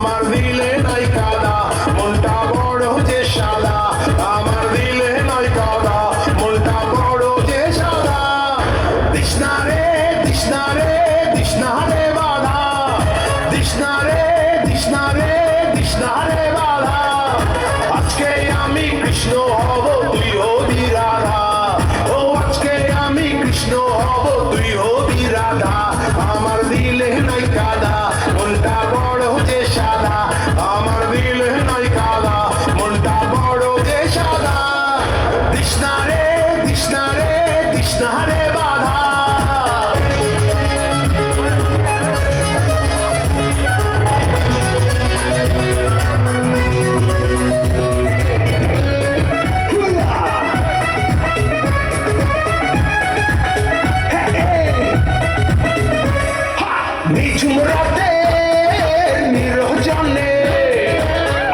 আমার দিলে নাই কাদা মনটা বড় যে সাদা আমার দিলে নাই কাদা মনটা বড় যে সাদা তৃষ্ণা রে তৃষ্ণা রে তৃষ্ণা রে বাধা তৃষ্ণা রে তৃষ্ণা রে তৃষ্ণা রে বাধা আজকে আমি কৃষ্ণ হব তুই হবি রাধা ও আজকে আমি কৃষ্ণ হব তুই হবি রাধা আমার দিলে নাই কাদা মনটা বড় যে সাদা